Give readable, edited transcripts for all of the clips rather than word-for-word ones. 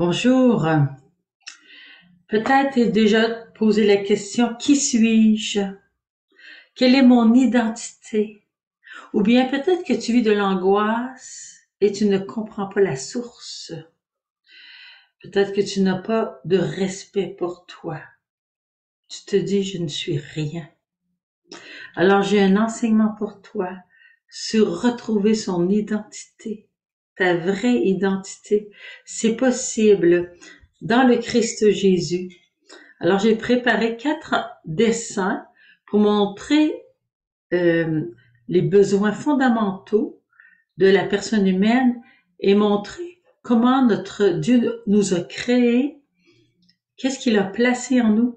Bonjour. Peut-être t'es déjà posé la question, qui suis-je? Quelle est mon identité? Ou bien peut-être que tu vis de l'angoisse et tu ne comprends pas la source. Peut-être que tu n'as pas de respect pour toi. Tu te dis, je ne suis rien. Alors j'ai un enseignement pour toi sur retrouver son identité, ta vraie identité. C'est possible dans le Christ Jésus. Alors, j'ai préparé 4 dessins pour montrer euh, les besoins fondamentaux de la personne humaine et montrer comment notre Dieu nous a créés, qu'est-ce qu'il a placé en nous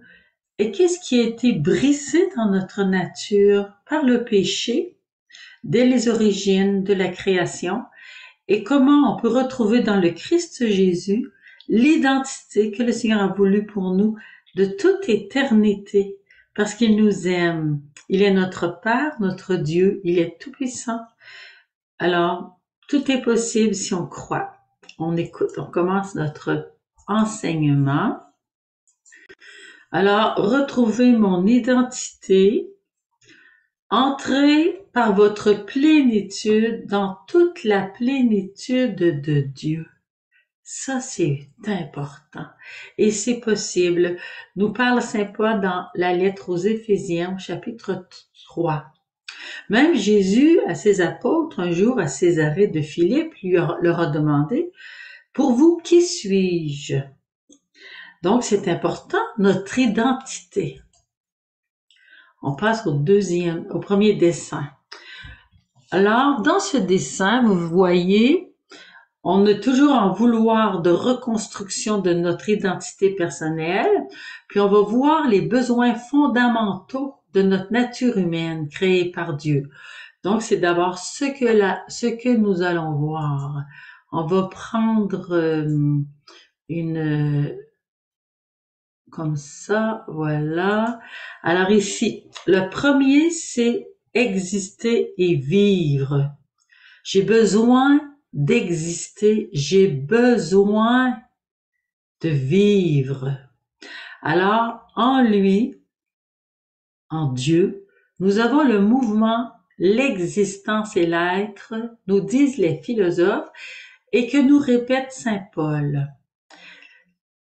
et qu'est-ce qui a été brisé dans notre nature par le péché dès les origines de la création et comment on peut retrouver dans le Christ Jésus l'identité que le Seigneur a voulu pour nous de toute éternité, parce qu'il nous aime. Il est notre Père, notre Dieu, il est tout-puissant. Alors, tout est possible si on croit. On écoute, on commence notre enseignement. Alors, retrouvez mon identité. Entrez par votre plénitude dans toute la plénitude de Dieu. Ça, c'est important. Et c'est possible. Nous parle Saint Paul dans la lettre aux Éphésiens, au chapitre 3. Même Jésus, à ses apôtres, un jour à Césarée de Philippe, leur a demandé, pour vous, qui suis-je? Donc, c'est important, notre identité. On passe au premier dessin. Alors, dans ce dessin, vous voyez, on est toujours en vouloir de reconstruction de notre identité personnelle, puis on va voir les besoins fondamentaux de notre nature humaine créée par Dieu. Donc, c'est d'abord ce que nous allons voir. On va prendre une comme ça, voilà. Alors ici, le premier, c'est exister et vivre. J'ai besoin d'exister, j'ai besoin de vivre. Alors, en lui, en Dieu, nous avons le mouvement, l'existence et l'être, nous disent les philosophes, et que nous répète Saint Paul.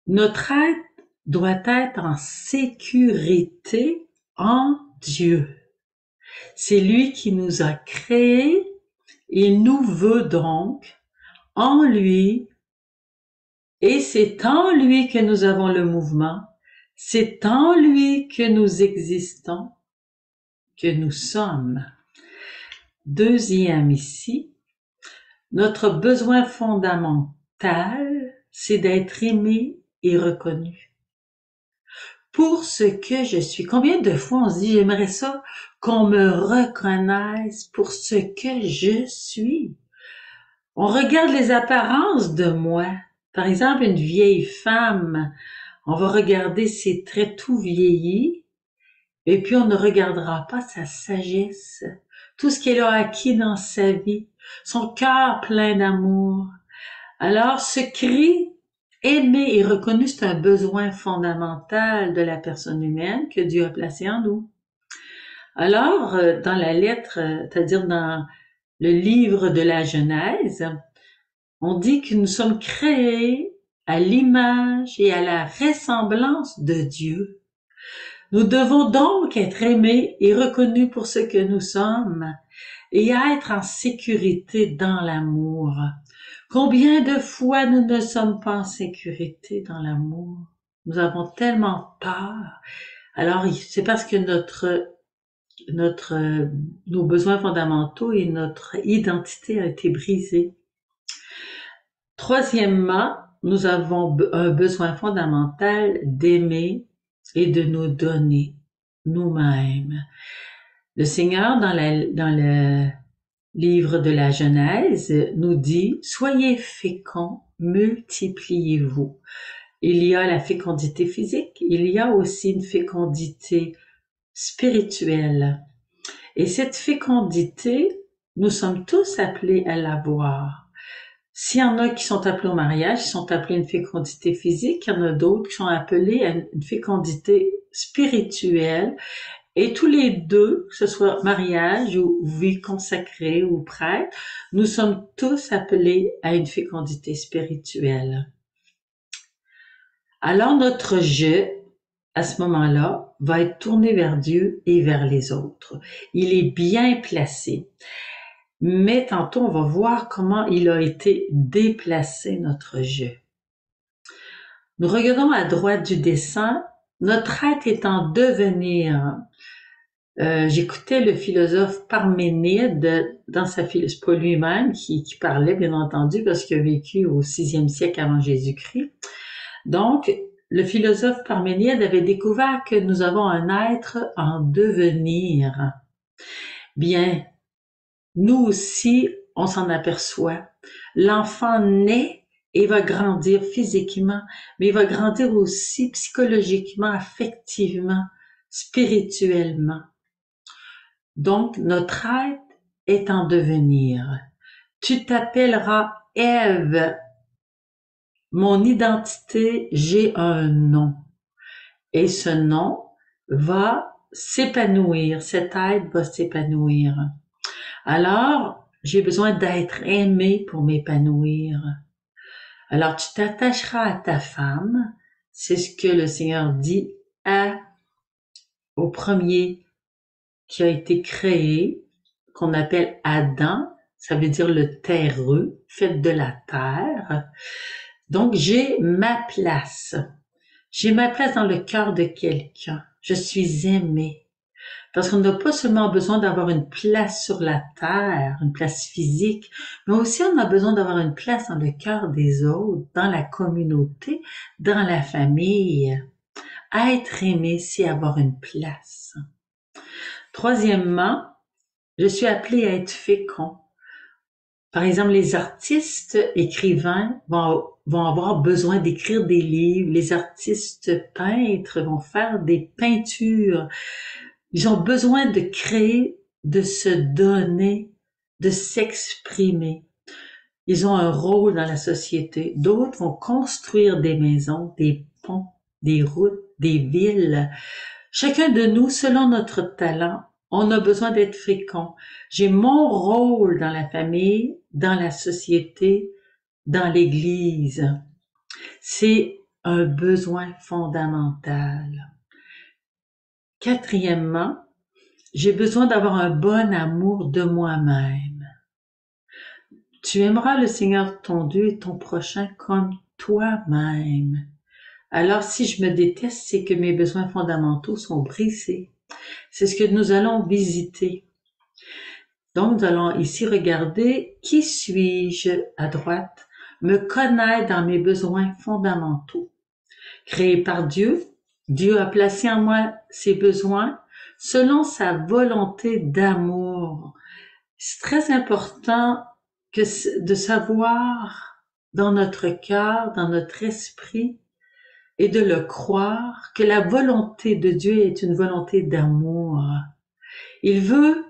Notre être doit être en sécurité en Dieu. C'est lui qui nous a créés. Il nous veut donc en lui, et c'est en lui que nous avons le mouvement, c'est en lui que nous existons, que nous sommes. Deuxième ici, notre besoin fondamental, c'est d'être aimé et reconnu pour ce que je suis. Combien de fois on se dit, j'aimerais ça qu'on me reconnaisse pour ce que je suis. On regarde les apparences de moi. Par exemple, une vieille femme, on va regarder ses traits tout vieillis, et puis on ne regardera pas sa sagesse, tout ce qu'elle a acquis dans sa vie, son cœur plein d'amour. Alors, ce cri aimé et reconnu, c'est un besoin fondamental de la personne humaine que Dieu a placé en nous. Alors, dans la lettre, c'est-à-dire dans le livre de la Genèse, on dit que nous sommes créés à l'image et à la ressemblance de Dieu. Nous devons donc être aimés et reconnus pour ce que nous sommes et être en sécurité dans l'amour. Combien de fois nous ne sommes pas en sécurité dans l'amour? Nous avons tellement peur. Alors, c'est parce que nos besoins fondamentaux et notre identité a été brisée. Troisièmement, nous avons un besoin fondamental d'aimer et de nous donner nous-mêmes. Le Seigneur, dans le livre de la Genèse, nous dit « Soyez féconds, multipliez-vous ». Il y a la fécondité physique, il y a aussi une fécondité spirituelle. Et cette fécondité, nous sommes tous appelés à l'avoir. S'il y en a qui sont appelés au mariage, ils sont appelés à une fécondité physique, il y en a d'autres qui sont appelés à une fécondité spirituelle. Et tous les deux, que ce soit mariage ou vie consacrée ou prêtre, nous sommes tous appelés à une fécondité spirituelle. Alors notre je, à ce moment-là, va être tourné vers Dieu et vers les autres. Il est bien placé. Mais tantôt, on va voir comment il a été déplacé, notre je. Nous regardons à droite du dessin, notre être est en devenir. J'écoutais le philosophe Parménide dans sa philosophie, c'est pas lui-même qui parlait, bien entendu, parce qu'il a vécu au 6e siècle avant Jésus-Christ. Donc, le philosophe Parménide avait découvert que nous avons un être en devenir. Bien, nous aussi, on s'en aperçoit. L'enfant naît et va grandir physiquement, mais il va grandir aussi psychologiquement, affectivement, spirituellement. Donc, notre être est en devenir. Tu t'appelleras Ève. Mon identité, j'ai un nom. Et ce nom va s'épanouir. Cet être va s'épanouir. Alors, j'ai besoin d'être aimé pour m'épanouir. Alors, tu t'attacheras à ta femme. C'est ce que le Seigneur dit au premier qui a été créé, qu'on appelle Adam. Ça veut dire le terreux, fait de la terre. Donc, j'ai ma place. J'ai ma place dans le cœur de quelqu'un. Je suis aimée. Parce qu'on n'a pas seulement besoin d'avoir une place sur la terre, une place physique, mais aussi on a besoin d'avoir une place dans le cœur des autres, dans la communauté, dans la famille. Être aimé, c'est avoir une place. Troisièmement, je suis appelée à être fécond. Par exemple, les artistes écrivains vont avoir besoin d'écrire des livres. Les artistes peintres vont faire des peintures. Ils ont besoin de créer, de se donner, de s'exprimer. Ils ont un rôle dans la société. D'autres vont construire des maisons, des ponts, des routes, des villes. Chacun de nous, selon notre talent, on a besoin d'être fécond. J'ai mon rôle dans la famille, dans la société, dans l'Église. C'est un besoin fondamental. Quatrièmement, j'ai besoin d'avoir un bon amour de moi-même. Tu aimeras le Seigneur ton Dieu et ton prochain comme toi-même. Alors si je me déteste, c'est que mes besoins fondamentaux sont brisés. C'est ce que nous allons visiter. Donc, nous allons ici regarder qui suis-je à droite, me connaître dans mes besoins fondamentaux. Créé par Dieu, Dieu a placé en moi ses besoins selon sa volonté d'amour. C'est très important de savoir dans notre cœur, dans notre esprit, et de le croire que la volonté de Dieu est une volonté d'amour. Il veut,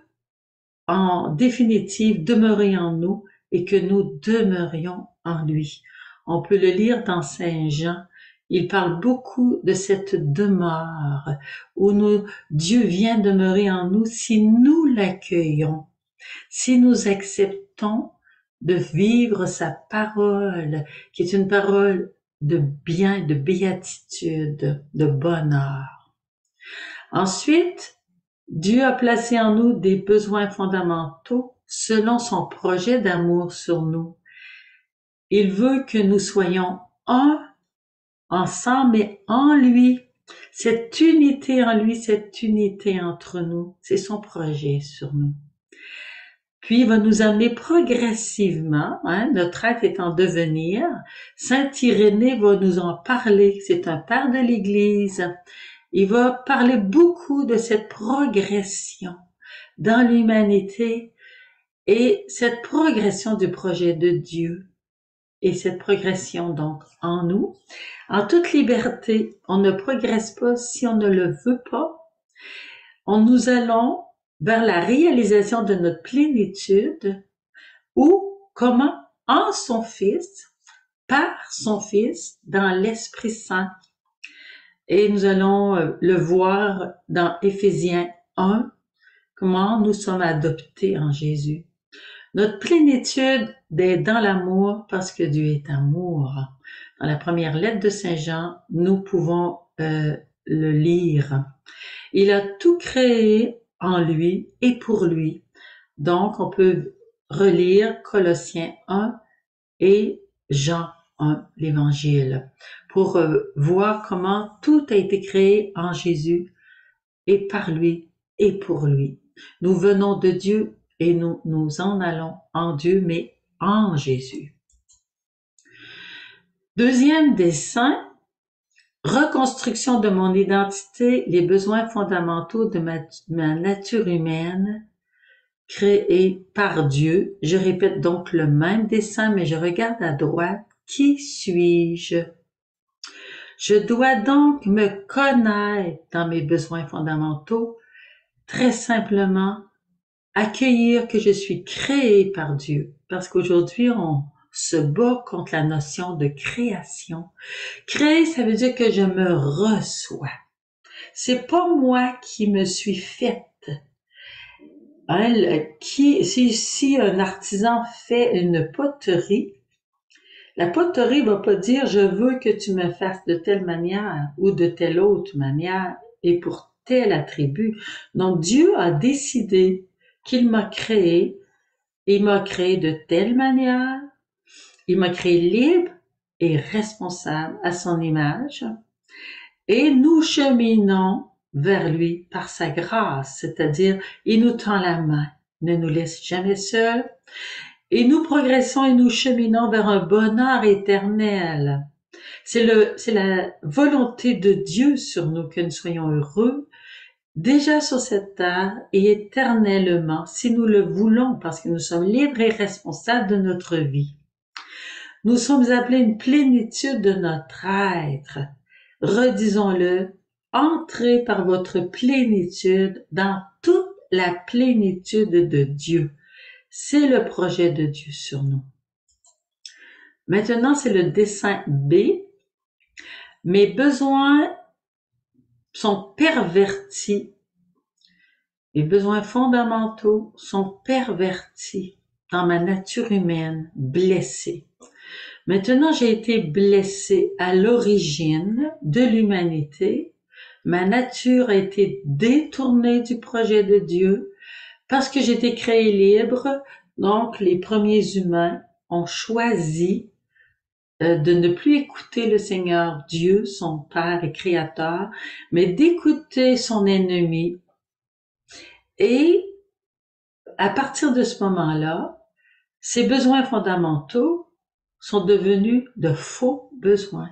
en définitive, demeurer en nous et que nous demeurions en lui. On peut le lire dans Saint Jean. Il parle beaucoup de cette demeure où Dieu vient demeurer en nous si nous l'accueillons, si nous acceptons de vivre sa parole, qui est une parole de bien, de béatitude, de bonheur. Ensuite, Dieu a placé en nous des besoins fondamentaux selon son projet d'amour sur nous. Il veut que nous soyons un, ensemble, mais en lui. Cette unité en lui, cette unité entre nous, c'est son projet sur nous. Puis, il va nous amener progressivement, notre être est en devenir. Saint Irénée va nous en parler, c'est un père de l'Église. Il va parler beaucoup de cette progression dans l'humanité et cette progression du projet de Dieu et cette progression donc en nous. En toute liberté, on ne progresse pas si on ne le veut pas. Nous allons vers la réalisation de notre plénitude ou comment? en son Fils, par son Fils, dans l'Esprit Saint. Et nous allons le voir dans Éphésiens 1, comment nous sommes adoptés en Jésus. Notre plénitude est dans l'amour parce que Dieu est amour. Dans la première lettre de Saint Jean, nous pouvons le lire. Il a tout créé en lui et pour lui. Donc, on peut relire Colossiens 1 et Jean 1, l'Évangile, pour voir comment tout a été créé en Jésus et par lui et pour lui. Nous venons de Dieu et nous en allons en Dieu, mais en Jésus. Deuxième dessin, reconstruction de mon identité, les besoins fondamentaux de ma nature humaine, créés par Dieu. Je répète donc le même dessin, mais je regarde à droite. Qui suis-je? Je dois donc me connaître dans mes besoins fondamentaux, très simplement accueillir que je suis créé par Dieu, parce qu'aujourd'hui on se bat contre la notion de création. Créer, ça veut dire que je me reçois. C'est pas moi qui me suis faite. Hein, si un artisan fait une poterie, la poterie va pas dire je veux que tu me fasses de telle manière ou de telle autre manière et pour tel attribut. Donc Dieu a décidé qu'il m'a créé, il m'a créé de telle manière, il m'a créé libre et responsable à son image et nous cheminons vers lui par sa grâce, c'est-à-dire il nous tend la main, ne nous laisse jamais seuls et nous progressons et nous cheminons vers un bonheur éternel. C'est la volonté de Dieu sur nous que nous soyons heureux, déjà sur cette terre et éternellement, si nous le voulons, parce que nous sommes libres et responsables de notre vie. Nous sommes appelés à une plénitude de notre être. Redisons-le, entrez par votre plénitude dans toute la plénitude de Dieu. C'est le projet de Dieu sur nous. Maintenant, c'est le dessin B. Mes besoins sont pervertis. Mes besoins fondamentaux sont pervertis dans ma nature humaine, blessée. Maintenant, j'ai été blessée à l'origine de l'humanité. Ma nature a été détournée du projet de Dieu parce que j'ai été créée libre. Donc, les premiers humains ont choisi de ne plus écouter le Seigneur Dieu, son Père et Créateur, mais d'écouter son ennemi. Et à partir de ce moment-là, ces besoins fondamentaux sont devenus de faux besoins.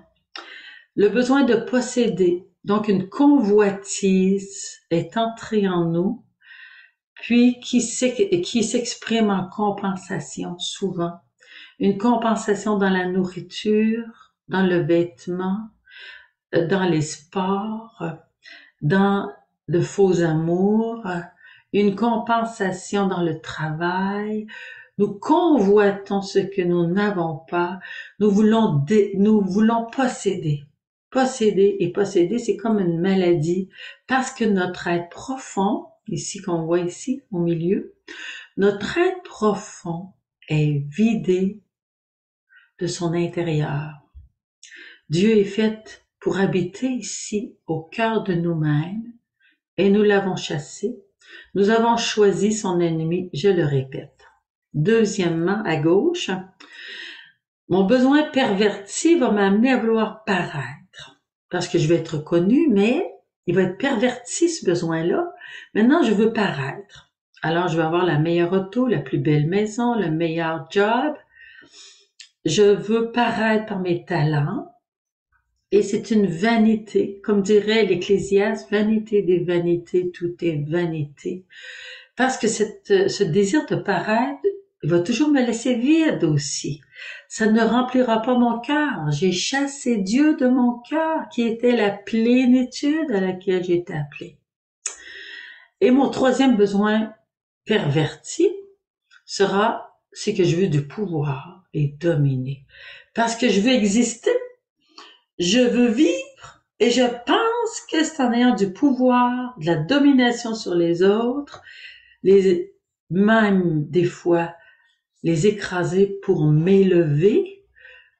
Le besoin de posséder, donc une convoitise est entrée en nous, puis qui s'exprime en compensation souvent. Une compensation dans la nourriture, dans le vêtement, dans les sports, dans de faux amours, une compensation dans le travail. Nous convoitons ce que nous n'avons pas. Nous voulons posséder. Posséder et posséder, c'est comme une maladie parce que notre être profond, ici qu'on voit ici au milieu, notre être profond est vidé de son intérieur. Dieu est fait pour habiter ici au cœur de nous-mêmes et nous l'avons chassé. Nous avons choisi son ennemi, je le répète. Deuxièmement, à gauche, mon besoin perverti va m'amener à vouloir paraître. Parce que je vais être connu, mais il va être perverti ce besoin-là. Maintenant, je veux paraître. Alors, je veux avoir la meilleure auto, la plus belle maison, le meilleur job. Je veux paraître par mes talents. Et c'est une vanité, comme dirait l'Ecclésiaste, vanité des vanités, tout est vanité. Parce que ce désir de paraître va toujours me laisser vide aussi. Ça ne remplira pas mon cœur. J'ai chassé Dieu de mon cœur, qui était la plénitude à laquelle j'étais appelée. Et mon troisième besoin perverti c'est que je veux du pouvoir. et dominer. Parce que je veux exister, je veux vivre, et je pense que c'est en ayant du pouvoir, de la domination sur les autres, même des fois les écraser pour m'élever,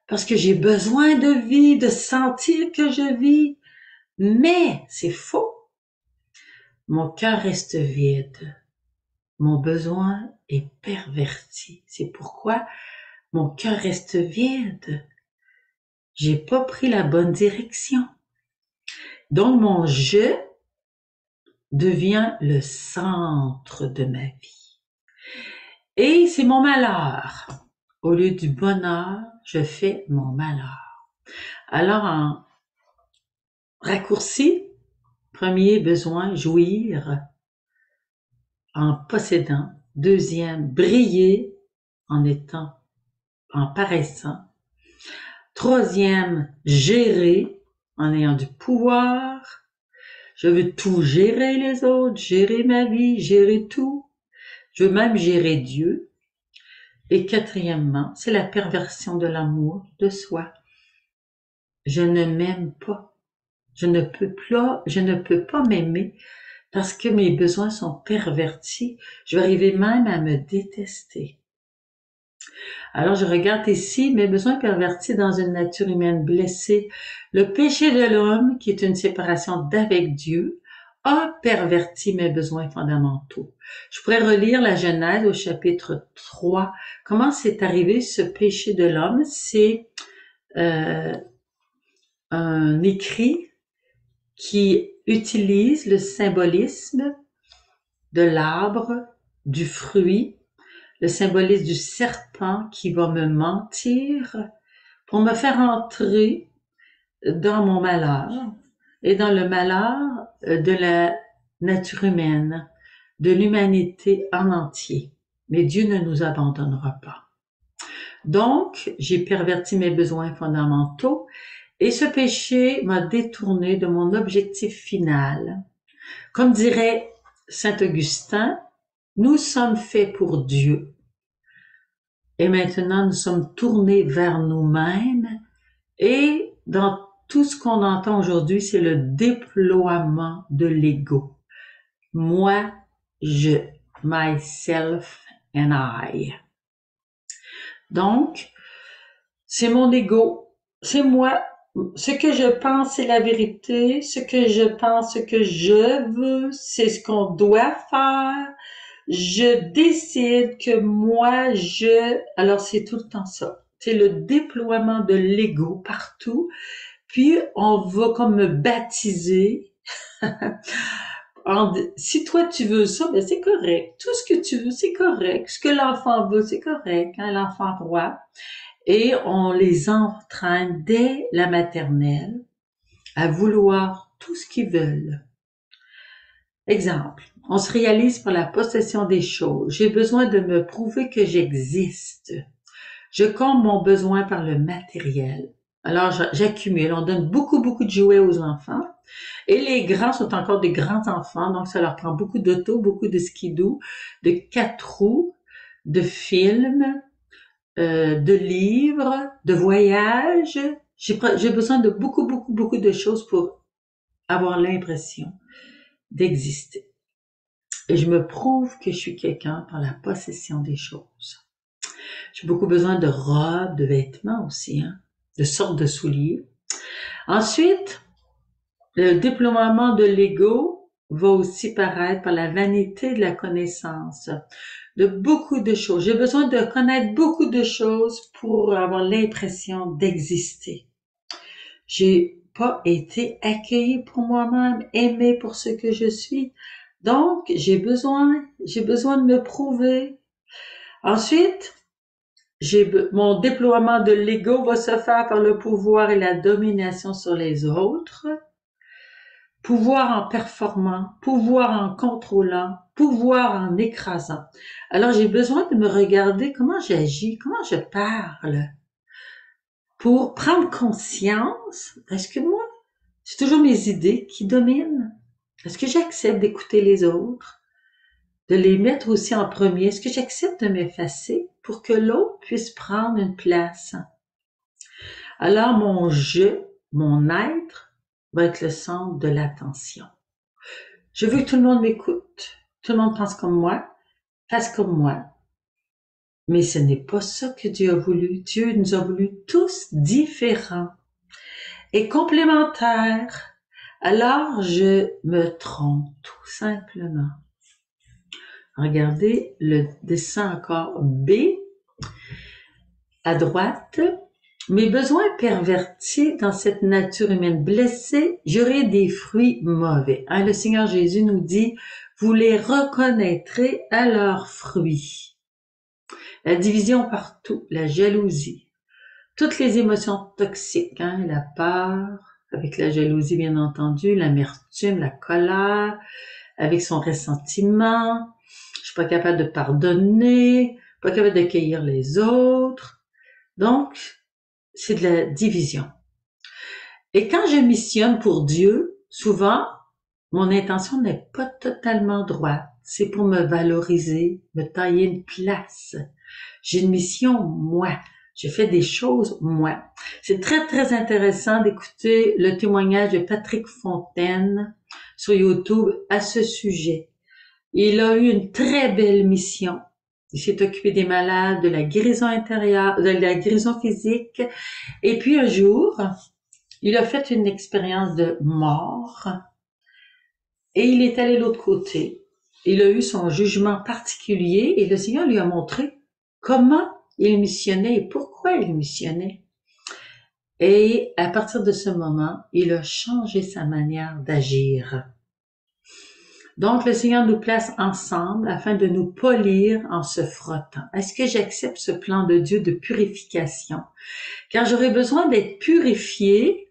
parce que j'ai besoin de vivre, de sentir que je vis. Mais c'est faux. Mon cœur reste vide. Mon besoin est perverti. C'est pourquoi mon cœur reste vide. J'ai pas pris la bonne direction. Donc mon je devient le centre de ma vie. Et c'est mon malheur. Au lieu du bonheur, je fais mon malheur. Alors en raccourci, premier besoin, jouir en possédant. Deuxième, briller en paraissant. Troisième, gérer en ayant du pouvoir. Je veux tout gérer les autres, gérer ma vie, gérer tout. Je veux même gérer Dieu. Et quatrièmement, c'est la perversion de l'amour de soi. Je ne m'aime pas. Je ne peux pas m'aimer parce que mes besoins sont pervertis. Je vais arriver même à me détester. Alors je regarde ici mes besoins pervertis dans une nature humaine blessée. Le péché de l'homme, qui est une séparation d'avec Dieu, a perverti mes besoins fondamentaux. Je pourrais relire la Genèse au chapitre 3. Comment c'est arrivé ce péché de l'homme? C'est un écrit qui utilise le symbolisme de l'arbre, du fruit, le symbolisme du serpent qui va me mentir pour me faire entrer dans mon malheur et dans le malheur de la nature humaine, de l'humanité en entier. Mais Dieu ne nous abandonnera pas. Donc, j'ai perverti mes besoins fondamentaux et ce péché m'a détourné de mon objectif final. Comme dirait Saint Augustin, nous sommes faits pour Dieu. Et maintenant, nous sommes tournés vers nous-mêmes et dans tout ce qu'on entend aujourd'hui, c'est le déploiement de l'ego. Moi, je, myself and I. Donc, c'est mon ego, c'est moi. Ce que je pense, c'est la vérité. Ce que je pense, ce que je veux, c'est ce qu'on doit faire. Je décide que moi, alors c'est tout le temps ça. C'est le déploiement de l'ego partout. Puis, on va comme me baptiser. Si toi tu veux ça, ben c'est correct. Tout ce que tu veux, c'est correct. Ce que l'enfant veut, c'est correct. Hein, l'enfant roi. Et on les entraîne dès la maternelle à vouloir tout ce qu'ils veulent. Exemple, on se réalise par la possession des choses. J'ai besoin de me prouver que j'existe. Je comble mon besoin par le matériel. Alors, j'accumule. On donne beaucoup de jouets aux enfants. Et les grands sont encore des grands enfants, donc ça leur prend beaucoup d'auto, beaucoup de skidoo, de 4 roues, de films, de livres, de voyages. J'ai besoin de beaucoup de choses pour avoir l'impression d'exister. Et je me prouve que je suis quelqu'un par la possession des choses. J'ai beaucoup besoin de robes, de vêtements aussi, hein, de sortes de souliers. Ensuite, le déploiement de l'ego va aussi paraître par la vanité de la connaissance de beaucoup de choses. J'ai besoin de connaître beaucoup de choses pour avoir l'impression d'exister. J'ai pas été accueillie pour moi-même, aimée pour ce que je suis. Donc, j'ai besoin de me prouver. Ensuite, mon déploiement de l'ego va se faire par le pouvoir et la domination sur les autres. Pouvoir en performant, pouvoir en contrôlant, pouvoir en écrasant. Alors, j'ai besoin de me regarder comment j'agis, comment je parle, pour prendre conscience, est-ce que moi, c'est toujours mes idées qui dominent? Est-ce que j'accepte d'écouter les autres, de les mettre aussi en premier. Est-ce que j'accepte de m'effacer pour que l'autre puisse prendre une place? Alors mon je, mon être, va être le centre de l'attention. Je veux que tout le monde m'écoute, tout le monde pense comme moi, fasse comme moi. Mais ce n'est pas ça que Dieu a voulu. Dieu nous a voulu tous différents et complémentaires. Alors je me trompe tout simplement. Regardez le dessin encore B à droite. Mes besoins pervertis dans cette nature humaine blessée, j'aurai des fruits mauvais. Hein, le Seigneur Jésus nous dit, vous les reconnaîtrez à leurs fruits. La division partout, la jalousie, toutes les émotions toxiques, hein, la peur, avec la jalousie bien entendu, l'amertume, la colère, avec son ressentiment, je suis pas capable de pardonner, pas capable d'accueillir les autres. Donc, c'est de la division. Et quand je missionne pour Dieu, souvent, mon intention n'est pas totalement droite. C'est pour me valoriser, me tailler une place. J'ai une mission, moi. Je fais des choses, moi. C'est très, très intéressant d'écouter le témoignage de Patrick Fontaine sur YouTube à ce sujet. Il a eu une très belle mission. Il s'est occupé des malades, de la guérison intérieure, de la guérison physique. Et puis un jour, il a fait une expérience de mort et il est allé de l'autre côté. Il a eu son jugement particulier et le Seigneur lui a montré comment il missionnait et pourquoi il missionnait. Et à partir de ce moment, il a changé sa manière d'agir. Donc, le Seigneur nous place ensemble afin de nous polir en se frottant. Est-ce que j'accepte ce plan de Dieu de purification? Car j'aurai besoin d'être purifié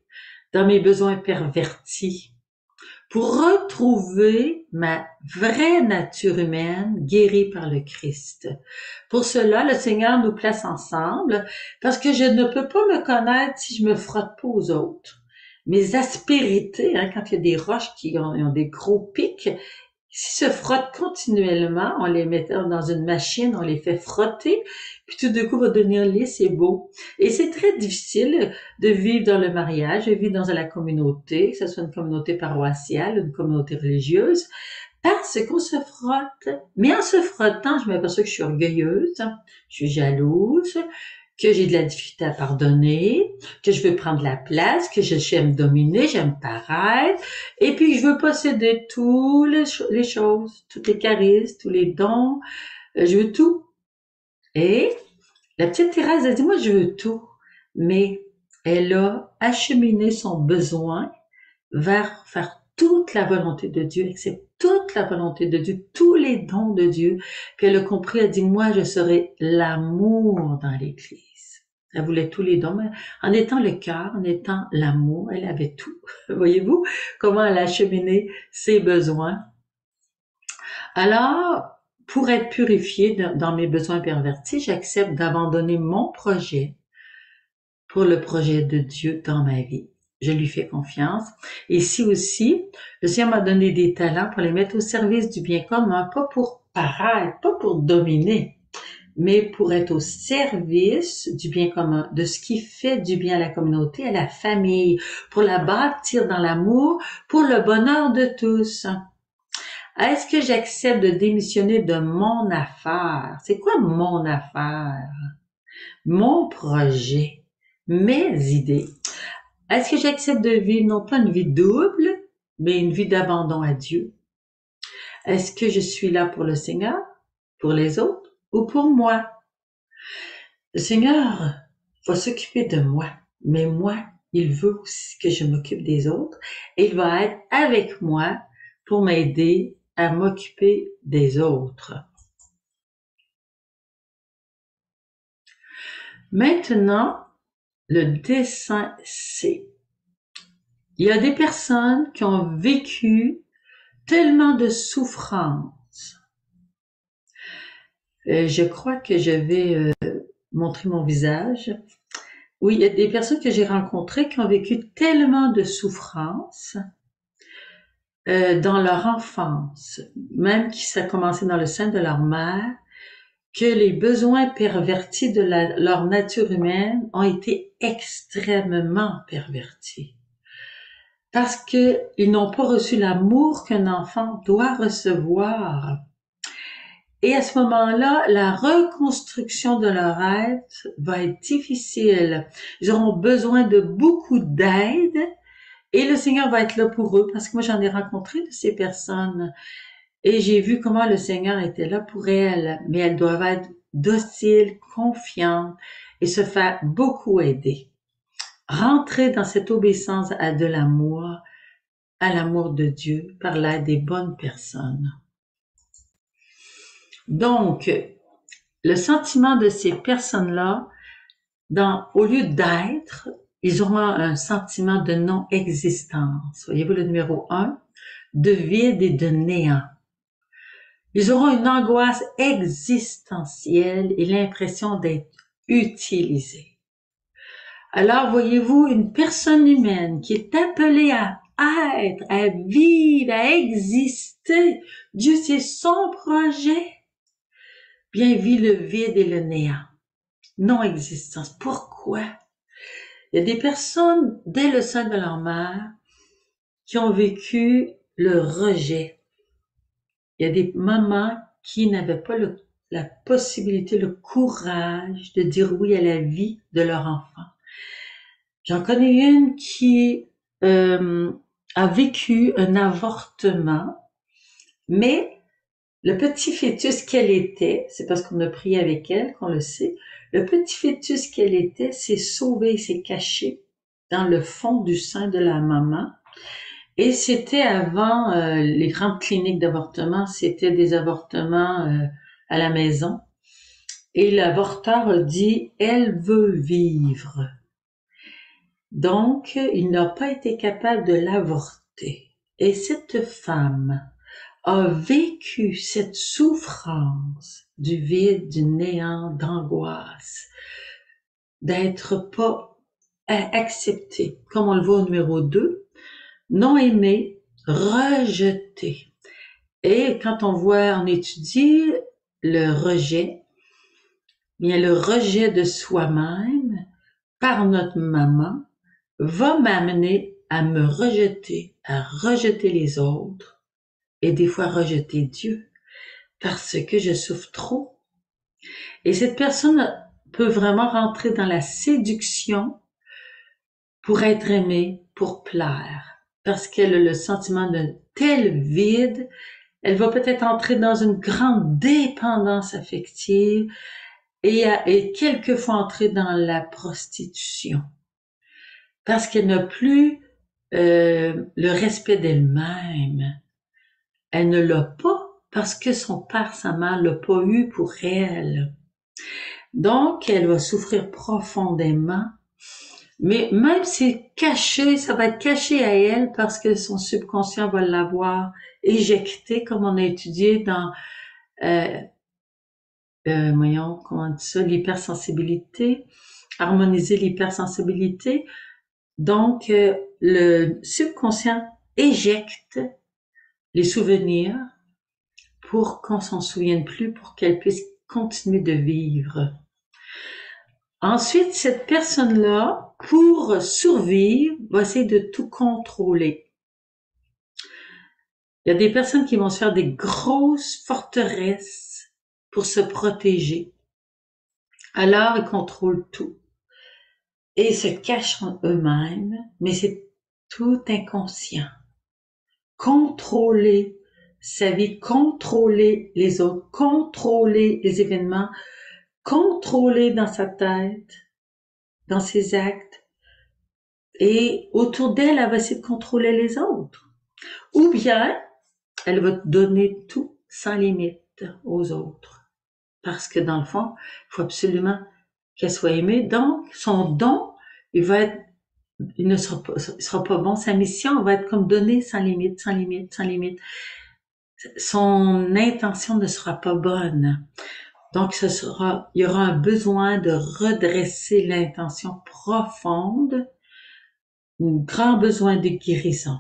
dans mes besoins pervertis pour retrouver ma vraie nature humaine guérie par le Christ. Pour cela, le Seigneur nous place ensemble parce que je ne peux pas me connaître si je me frotte pas aux autres. Mes aspérités, hein, quand il y a des roches qui ont des gros pics, s'ils se frottent continuellement, on les met dans une machine, on les fait frotter, puis tout d'un coup va devenir lisse et beau. Et c'est très difficile de vivre dans le mariage, de vivre dans la communauté, que ce soit une communauté paroissiale, une communauté religieuse, parce qu'on se frotte. Mais en se frottant, je m'aperçois que je suis orgueilleuse, je suis jalouse, que j'ai de la difficulté à pardonner, que je veux prendre la place, que j'aime dominer, j'aime paraître, et puis je veux posséder toutes les choses, toutes les charismes, tous les dons, je veux tout. Et la petite Thérèse a dit, moi je veux tout, mais elle a acheminé son besoin vers faire toute la volonté de Dieu, accepte toute la volonté de Dieu, tous les dons de Dieu, puis elle a compris, elle a dit, moi je serai l'amour dans l'Église. Elle voulait tous les dons, mais en étant le cœur, en étant l'amour, elle avait tout. Voyez-vous comment elle a acheminé ses besoins. Alors, pour être purifiée dans mes besoins pervertis, j'accepte d'abandonner mon projet pour le projet de Dieu dans ma vie. Je lui fais confiance. Et ici aussi, le Seigneur m'a donné des talents pour les mettre au service du bien commun, pas pour paraître, pas pour dominer, mais pour être au service du bien commun, de ce qui fait du bien à la communauté, à la famille, pour la bâtir dans l'amour, pour le bonheur de tous. Est-ce que j'accepte de démissionner de mon affaire? C'est quoi mon affaire? Mon projet, mes idées. Est-ce que j'accepte de vivre non pas une vie double, mais une vie d'abandon à Dieu? Est-ce que je suis là pour le Seigneur, pour les autres ou pour moi? Le Seigneur va s'occuper de moi, mais moi, il veut aussi que je m'occupe des autres et il va être avec moi pour m'aider à m'occuper des autres. Maintenant, le dessin C. Il y a des personnes qui ont vécu tellement de souffrance. Je crois que je vais montrer mon visage. Oui, il y a des personnes que j'ai rencontrées qui ont vécu tellement de souffrance dans leur enfance, même qui ça a commencé dans le sein de leur mère, que les besoins pervertis de leur nature humaine ont été extrêmement pervertis. Parce qu'ils n'ont pas reçu l'amour qu'un enfant doit recevoir. Et à ce moment-là, la reconstruction de leur être va être difficile. Ils auront besoin de beaucoup d'aide et le Seigneur va être là pour eux parce que moi j'en ai rencontré de ces personnes et j'ai vu comment le Seigneur était là pour elles, mais elles doivent être dociles, confiantes et se faire beaucoup aider. Rentrer dans cette obéissance à de l'amour, à l'amour de Dieu par l'aide des bonnes personnes. Donc, le sentiment de ces personnes-là, au lieu d'être, ils auront un sentiment de non-existence. Voyez-vous le numéro 1, de vide et de néant. Ils auront une angoisse existentielle et l'impression d'être utilisés. Alors, voyez-vous, une personne humaine qui est appelée à être, à vivre, à exister, Dieu, c'est son projet, bien vit le vide et le néant. Non-existence. Pourquoi? Il y a des personnes, dès le sein de leur mère, qui ont vécu le rejet. Il y a des mamans qui n'avaient pas la possibilité, le courage de dire oui à la vie de leur enfant. J'en connais une qui a vécu un avortement, mais le petit fœtus qu'elle était, c'est parce qu'on a prié avec elle qu'on le sait, le petit fœtus qu'elle était s'est sauvé, s'est caché dans le fond du sein de la maman. Et c'était avant les grandes cliniques d'avortement, c'était des avortements à la maison. Et l'avorteur a dit, elle veut vivre. Donc, il n'a pas été capable de l'avorter. Et cette femme a vécu cette souffrance du vide, du néant, d'angoisse, d'être pas accepté, comme on le voit au numéro 2, non aimé, rejeté. Et quand on étudie le rejet, bien le rejet de soi-même par notre maman va m'amener à me rejeter, à rejeter les autres et des fois rejeter Dieu parce que je souffre trop. Et cette personne peut vraiment rentrer dans la séduction pour être aimée, pour plaire, parce qu'elle a le sentiment d'un tel vide. Elle va peut-être entrer dans une grande dépendance affective et quelquefois entrer dans la prostitution. Parce qu'elle n'a plus le respect d'elle-même. Elle ne l'a pas parce que son père, sa mère l'a pas eu pour elle. Donc, elle va souffrir profondément. Mais même si c'est caché, ça va être caché à elle parce que son subconscient va l'avoir éjecté, comme on a étudié dans, comment on dit ça, l'hypersensibilité, harmoniser l'hypersensibilité. Donc, le subconscient éjecte les souvenirs pour qu'on s'en souvienne plus, pour qu'elle puisse continuer de vivre. Ensuite, cette personne-là, pour survivre, va essayer de tout contrôler. Il y a des personnes qui vont se faire des grosses forteresses pour se protéger. Alors, ils contrôlent tout. Et se cachent en eux-mêmes, mais c'est tout inconscient. Contrôler sa vie, contrôler les autres, contrôler les événements, contrôler dans sa tête, dans ses actes. Et autour d'elle, elle va essayer de contrôler les autres. Ou bien, elle va donner tout sans limite aux autres. Parce que dans le fond, il faut absolument qu'elle soit aimée. Donc, son don, il ne sera pas bon. Sa mission va être comme donner sans limite, sans limite, sans limite. Son intention ne sera pas bonne. Donc, il y aura un besoin de redresser l'intention profonde, un grand besoin de guérison.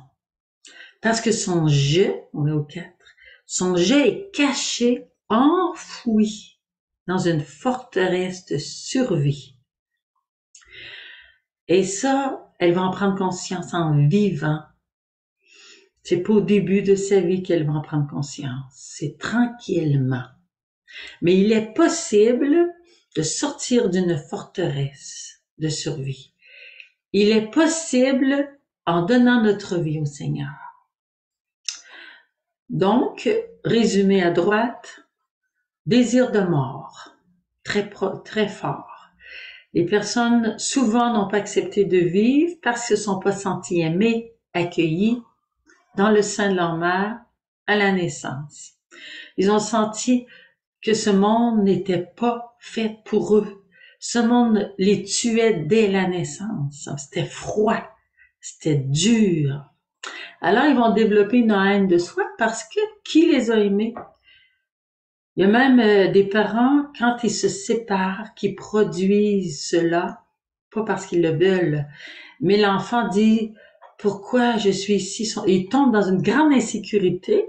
Parce que son je, on est au 4, son je est caché, enfoui dans une forteresse de survie. Et ça, elle va en prendre conscience en vivant. C'est pas au début de sa vie qu'elle va en prendre conscience. C'est tranquillement. Mais il est possible de sortir d'une forteresse de survie. Il est possible en donnant notre vie au Seigneur. Donc, résumé à droite, désir de mort, très fort. Les personnes souvent n'ont pas accepté de vivre parce qu'elles ne se sont pas senties aimées, accueillies dans le sein de leur mère à la naissance. Ils ont senti que ce monde n'était pas fait pour eux. Ce monde les tuait dès la naissance. C'était froid, c'était dur. Alors, ils vont développer une haine de soi parce que qui les a aimés? Il y a même des parents, quand ils se séparent, qui produisent cela, pas parce qu'ils le veulent, mais l'enfant dit « Pourquoi je suis ici? » Il tombe dans une grande insécurité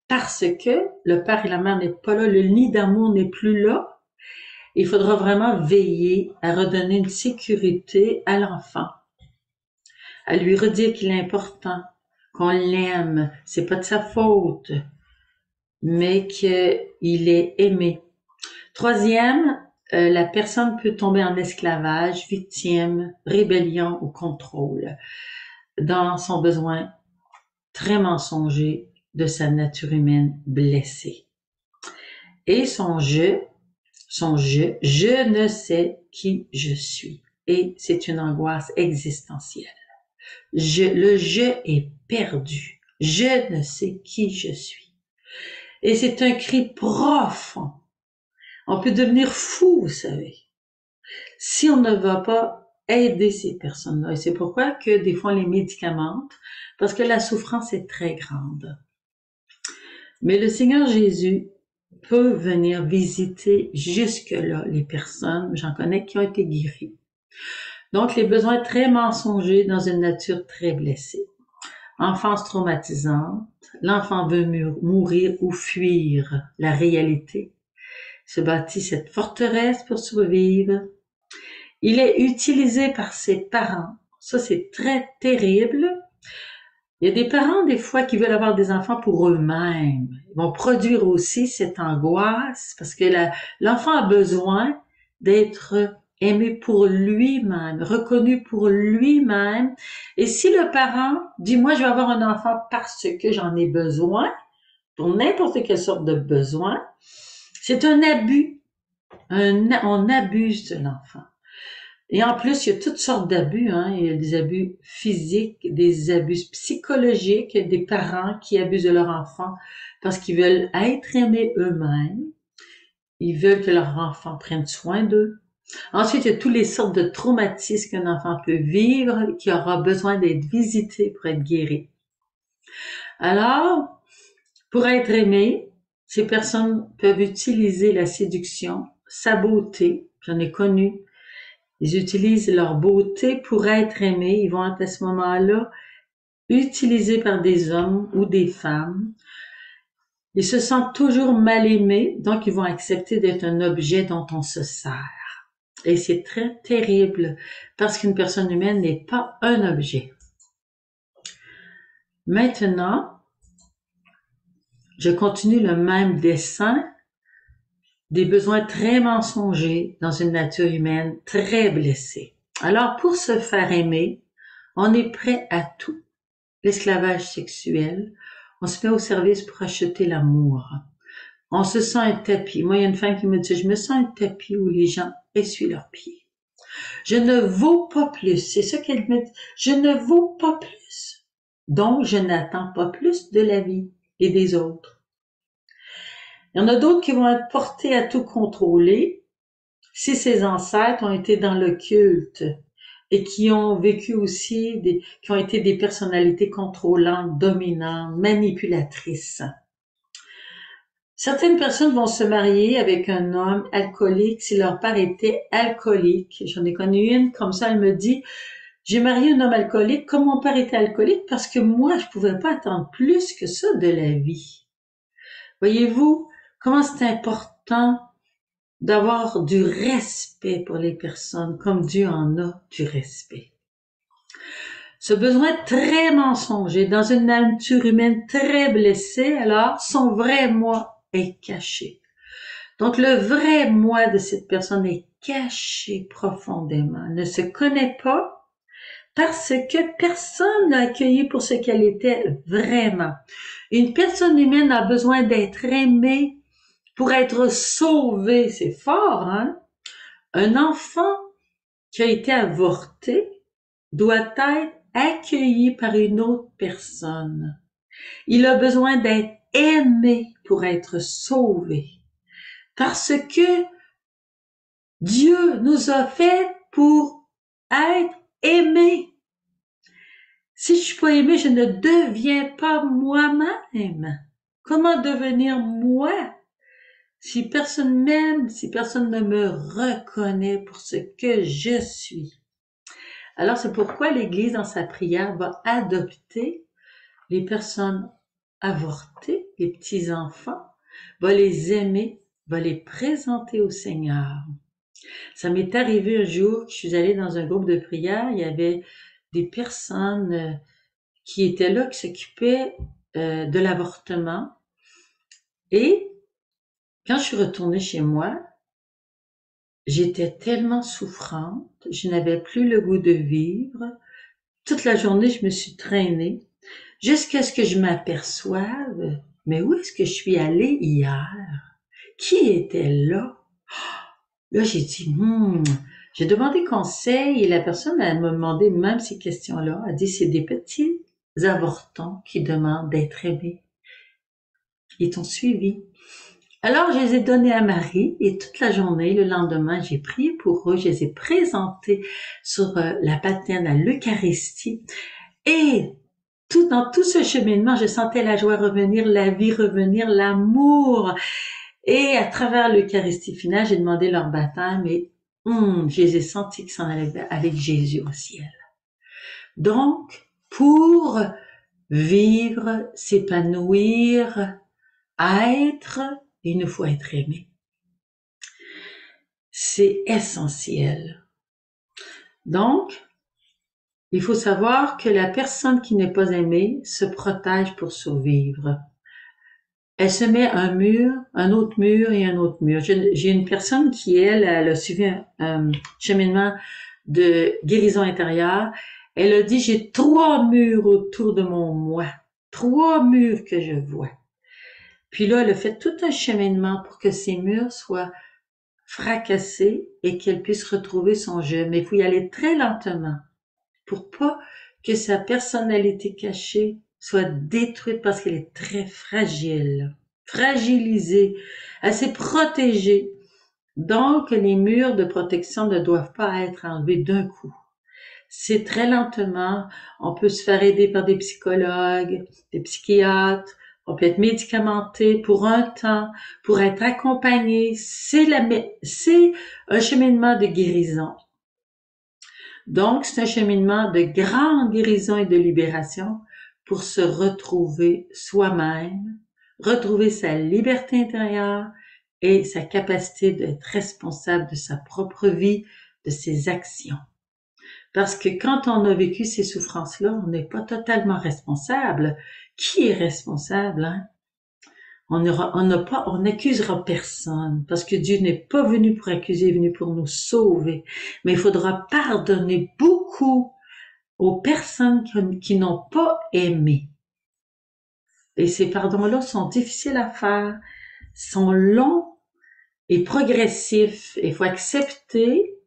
parce que le père et la mère n'est pas là, le nid d'amour n'est plus là. Il faudra vraiment veiller à redonner une sécurité à l'enfant, à lui redire qu'il est important, qu'on l'aime, c'est pas de sa faute, mais qu'il est aimé. Troisième, la personne peut tomber en esclavage, victime, rébellion ou contrôle dans son besoin très mensonger de sa nature humaine blessée. Et son je, je ne sais qui je suis. Et c'est une angoisse existentielle. Le je est perdu. Je ne sais qui je suis. Et c'est un cri profond. On peut devenir fou, vous savez, si on ne va pas aider ces personnes-là. Et c'est pourquoi que des fois on les médicamente, parce que la souffrance est très grande. Mais le Seigneur Jésus peut venir visiter jusque-là les personnes, j'en connais qui ont été guéries. Donc, les besoins très mensongers dans une nature très blessée. Enfance traumatisante, l'enfant veut mourir ou fuir la réalité. Il se bâtit cette forteresse pour survivre. Il est utilisé par ses parents. Ça, c'est très terrible. Il y a des parents, des fois, qui veulent avoir des enfants pour eux-mêmes. Ils vont produire aussi cette angoisse parce que l'enfant a besoin d'être aimé pour lui-même, reconnu pour lui-même. Et si le parent dit, moi, je vais avoir un enfant parce que j'en ai besoin, pour n'importe quelle sorte de besoin, c'est un abus. On abuse de l'enfant. Et en plus, il y a toutes sortes d'abus. Il y a des abus physiques, des abus psychologiques, des parents qui abusent de leur enfant parce qu'ils veulent être aimés eux-mêmes. Ils veulent que leur enfant prenne soin d'eux. Ensuite, il y a toutes les sortes de traumatismes qu'un enfant peut vivre, qui aura besoin d'être visité pour être guéri. Alors, pour être aimé, ces personnes peuvent utiliser la séduction, sa beauté. J'en ai connu. Ils utilisent leur beauté pour être aimés. Ils vont être à ce moment-là utilisés par des hommes ou des femmes. Ils se sentent toujours mal aimés, donc ils vont accepter d'être un objet dont on se sert. Et c'est très terrible parce qu'une personne humaine n'est pas un objet. Maintenant, je continue le même dessin des besoins très mensongers dans une nature humaine très blessée. Alors, pour se faire aimer, on est prêt à tout. L'esclavage sexuel, on se met au service pour acheter l'amour. On se sent un tapis. Moi, il y a une femme qui me dit, je me sens un tapis où les gens essuient leurs pieds. Je ne vaux pas plus. C'est ça qu'elle me dit. Je ne vaux pas plus. Donc, je n'attends pas plus de la vie et des autres. Il y en a d'autres qui vont être portés à tout contrôler. Si ses ancêtres ont été dans le culte et qui ont vécu aussi, qui ont été des personnalités contrôlantes, dominantes, manipulatrices. Certaines personnes vont se marier avec un homme alcoolique si leur père était alcoolique. J'en ai connu une, comme ça, elle me dit, J'ai marié un homme alcoolique comme mon père était alcoolique parce que moi, je pouvais pas attendre plus que ça de la vie. Voyez-vous comment c'est important d'avoir du respect pour les personnes comme Dieu en a du respect. Ce besoin très mensonger dans une nature humaine très blessée, alors son vrai moi est caché. Donc le vrai moi de cette personne est caché profondément, ne se connaît pas parce que personne l'a accueilli pour ce qu'elle était vraiment. Une personne humaine a besoin d'être aimée pour être sauvée, c'est fort, hein? Un enfant qui a été avorté doit être accueilli par une autre personne. Il a besoin d'être aimé pour être sauvé. Parce que Dieu nous a fait pour être aimés. Si je suis pas aimé, je ne deviens pas moi-même. Comment devenir moi si personne m'aime, si personne ne me reconnaît pour ce que je suis? Alors c'est pourquoi l'Église, dans sa prière, va adopter les personnes avortées, les petits-enfants, va les aimer, va les présenter au Seigneur. Ça m'est arrivé un jour que je suis allée dans un groupe de prière, il y avait des personnes qui étaient là, qui s'occupaient de l'avortement. Et quand je suis retournée chez moi, j'étais tellement souffrante, je n'avais plus le goût de vivre. Toute la journée, je me suis traînée jusqu'à ce que je m'aperçoive, mais où est-ce que je suis allée hier? Qui était là? Là, j'ai dit, j'ai demandé conseil et la personne, elle m'a demandé même ces questions-là. Elle dit, c'est des petits avortons qui demandent d'être aimés. Ils t'ont suivi. Alors, je les ai donnés à Marie et toute la journée, le lendemain, j'ai prié pour eux, je les ai présentés sur la patène à l'Eucharistie et dans tout ce cheminement, je sentais la joie revenir, la vie revenir, l'amour. Et à travers l'Eucharistie finale, j'ai demandé leur baptême et je les ai sentis qu'ils s'en allaient avec Jésus au ciel. Donc, pour vivre, s'épanouir, être, il nous faut être aimé. C'est essentiel. Donc, il faut savoir que la personne qui n'est pas aimée se protège pour survivre. Elle se met un autre mur et un autre mur. J'ai une personne qui, elle a suivi un cheminement de guérison intérieure. Elle a dit, j'ai 3 murs autour de mon moi. 3 murs que je vois. Puis là, elle a fait tout un cheminement pour que ces murs soient fracassés et qu'elle puisse retrouver son jeu. Mais il faut y aller très lentement pour pas que sa personnalité cachée soit détruite parce qu'elle est très fragile, fragilisée, assez protégée. Donc, les murs de protection ne doivent pas être enlevés d'un coup. C'est très lentement. On peut se faire aider par des psychologues, des psychiatres. On peut être médicamenté pour un temps, pour être accompagné. C'est un cheminement de guérison. Donc, c'est un cheminement de grande guérison et de libération pour se retrouver soi-même, retrouver sa liberté intérieure et sa capacité d'être responsable de sa propre vie, de ses actions. Parce que quand on a vécu ces souffrances-là, on n'est pas totalement responsable. Qui est responsable, hein? On n'accusera personne, parce que Dieu n'est pas venu pour accuser, il est venu pour nous sauver. Mais il faudra pardonner beaucoup aux personnes qui n'ont pas aimé. Et ces pardons-là sont difficiles à faire, sont longs et progressifs. Il faut accepter,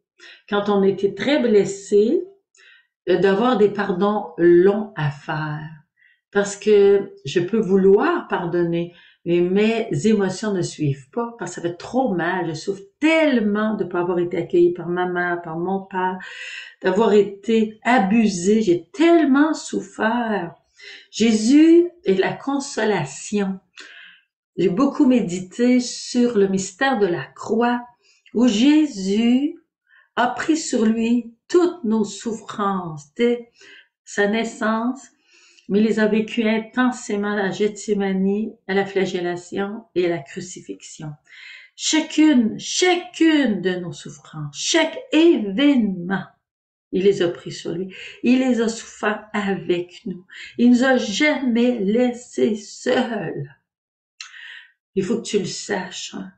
quand on était très blessé, d'avoir des pardons longs à faire. Parce que je peux vouloir pardonner, mais mes émotions ne suivent pas, parce que ça fait trop mal. Je souffre tellement de ne pas avoir été accueillie par ma mère, par mon père, d'avoir été abusée. J'ai tellement souffert. Jésus est la consolation. J'ai beaucoup médité sur le mystère de la croix, où Jésus a pris sur lui toutes nos souffrances dès sa naissance, mais il les a vécues intensément à Gethsémani, à la flagellation et à la crucifixion. Chacune de nos souffrances, chaque événement, il les a pris sur lui. Il les a souffert avec nous. Il nous a jamais laissés seuls. Il faut que tu le saches. Hein?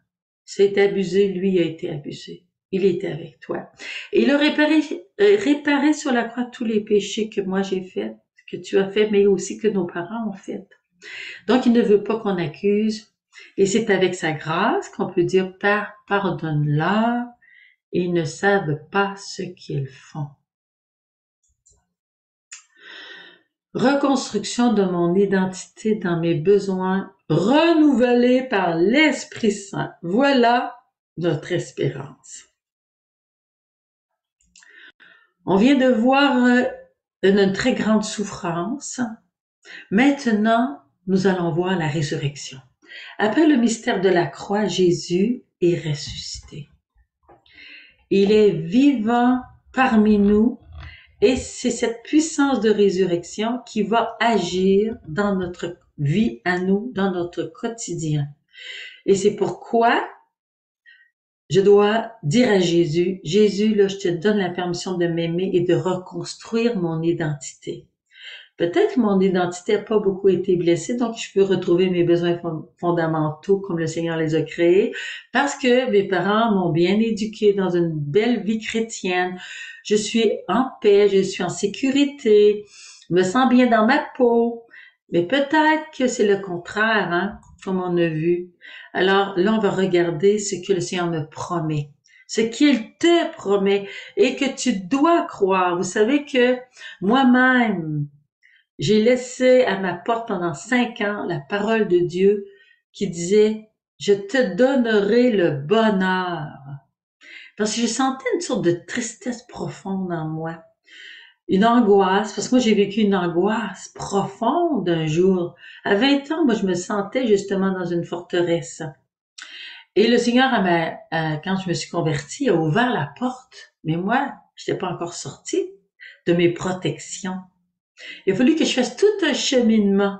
C'est abusé, lui a été abusé. Il était avec toi. Et il a réparé sur la croix tous les péchés que moi j'ai faits, que tu as fait, mais aussi que nos parents ont fait. Donc, il ne veut pas qu'on accuse. Et c'est avec sa grâce qu'on peut dire, Père, pardonne-leur. Ils ne savent pas ce qu'ils font. Reconstruction de mon identité dans mes besoins, renouvelée par l'Esprit Saint. Voilà notre espérance. On vient de voir une très grande souffrance. Maintenant, nous allons voir la résurrection. Après le mystère de la croix, Jésus est ressuscité. Il est vivant parmi nous et c'est cette puissance de résurrection qui va agir dans notre vie à nous, dans notre quotidien. Et c'est pourquoi je dois dire à Jésus, Jésus, là, je te donne la permission de m'aimer et de reconstruire mon identité. Peut-être que mon identité n'a pas beaucoup été blessée, donc je peux retrouver mes besoins fondamentaux comme le Seigneur les a créés, parce que mes parents m'ont bien éduquée dans une belle vie chrétienne. Je suis en paix, je suis en sécurité, je me sens bien dans ma peau. Mais peut-être que c'est le contraire, hein, comme on a vu. Alors là, on va regarder ce que le Seigneur me promet, ce qu'il te promet et que tu dois croire. Vous savez que moi-même, j'ai laissé à ma porte pendant 5 ans la parole de Dieu qui disait « Je te donnerai le bonheur ». Parce que je sentais une sorte de tristesse profonde en moi, une angoisse, parce que moi j'ai vécu une angoisse profonde un jour. À 20 ans, moi je me sentais justement dans une forteresse. Et le Seigneur, quand je me suis convertie, a ouvert la porte. Mais moi, je n'étais pas encore sortie de mes protections. Il a fallu que je fasse tout un cheminement.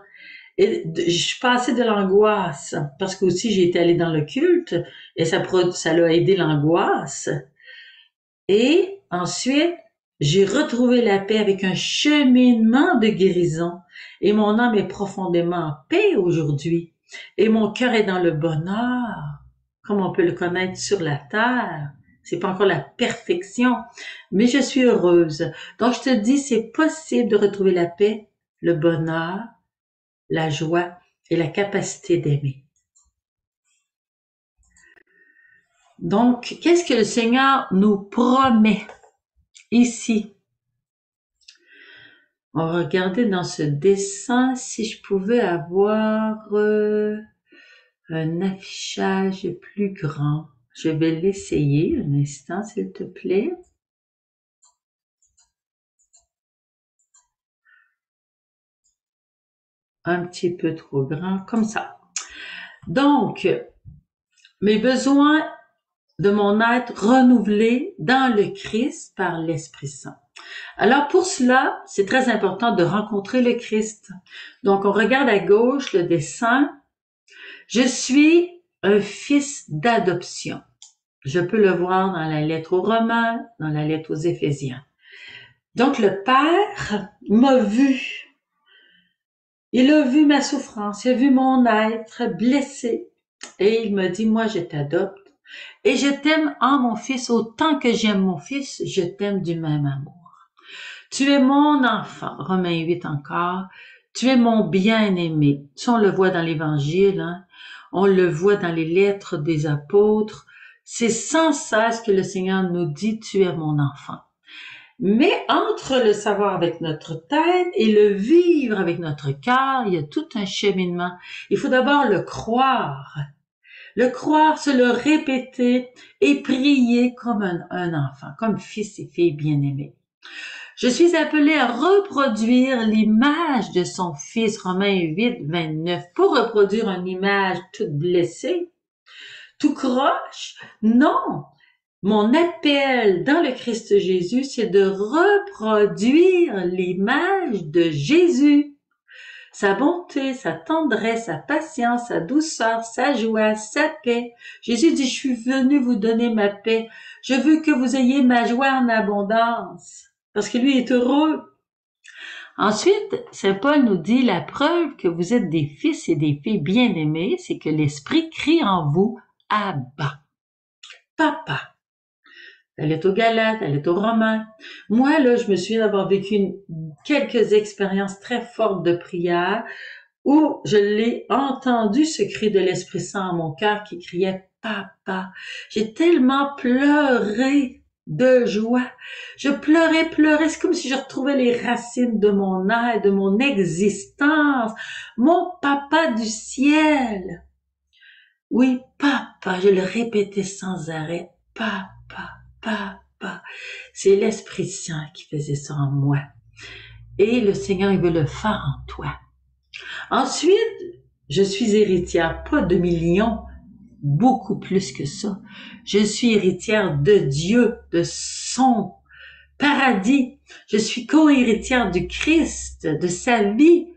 Et je suis passée de l'angoisse, parce que aussi j'ai été allée dans le culte, et ça l'a aidé l'angoisse. Et ensuite, j'ai retrouvé la paix avec un cheminement de guérison. Et mon âme est profondément en paix aujourd'hui. Et mon cœur est dans le bonheur, comme on peut le connaître sur la terre. C'est pas encore la perfection, mais je suis heureuse. Donc, je te dis, c'est possible de retrouver la paix, le bonheur, la joie et la capacité d'aimer. Donc, qu'est-ce que le Seigneur nous promet ici? On va regarder dans ce dessin si je pouvais avoir un affichage plus grand. Je vais l'essayer un instant, s'il te plaît. Un petit peu trop grand, comme ça. Donc, mes besoins de mon être renouvelés dans le Christ par l'Esprit Saint. Alors pour cela, c'est très important de rencontrer le Christ. Donc on regarde à gauche le dessin. Je suis un fils d'adoption. Je peux le voir dans la lettre aux Romains, dans la lettre aux Éphésiens. Donc le Père m'a vu. Il a vu ma souffrance, il a vu mon être blessé. Et il m'a dit, moi je t'adopte. Et je t'aime en mon fils, autant que j'aime mon fils, je t'aime du même amour. Tu es mon enfant, Romains 8 encore, tu es mon bien-aimé. Ça, on le voit dans l'Évangile, hein? On le voit dans les lettres des apôtres. C'est sans cesse que le Seigneur nous dit, tu es mon enfant. Mais entre le savoir avec notre tête et le vivre avec notre cœur, il y a tout un cheminement. Il faut d'abord le croire. Le croire, se le répéter et prier comme un enfant, comme fils et fille bien-aimés. Je suis appelé à reproduire l'image de son fils, Romains 8, 29. Pour reproduire une image toute blessée, tout croche? Non! Mon appel dans le Christ Jésus, c'est de reproduire l'image de Jésus. Sa bonté, sa tendresse, sa patience, sa douceur, sa joie, sa paix. Jésus dit, je suis venu vous donner ma paix. Je veux que vous ayez ma joie en abondance. Parce que lui est heureux. Ensuite, Saint Paul nous dit, la preuve que vous êtes des fils et des filles bien-aimés, c'est que l'Esprit crie en vous, Abba, Papa. Elle est aux Galates, elle est aux Romains. Moi, là, je me souviens d'avoir vécu quelques expériences très fortes de prière où je l'ai entendu, ce cri de l'Esprit Saint en mon cœur qui criait « Papa ». J'ai tellement pleuré de joie. Je pleurais. C'est comme si je retrouvais les racines de mon être, de mon existence. Mon papa du ciel. Oui, papa, je le répétais sans arrêt. Papa, papa. C'est l'Esprit Saint qui faisait ça en moi. Et le Seigneur, il veut le faire en toi. Ensuite, je suis héritière, pas de millions, beaucoup plus que ça. Je suis héritière de Dieu, de son paradis. Je suis co-héritière du Christ, de sa vie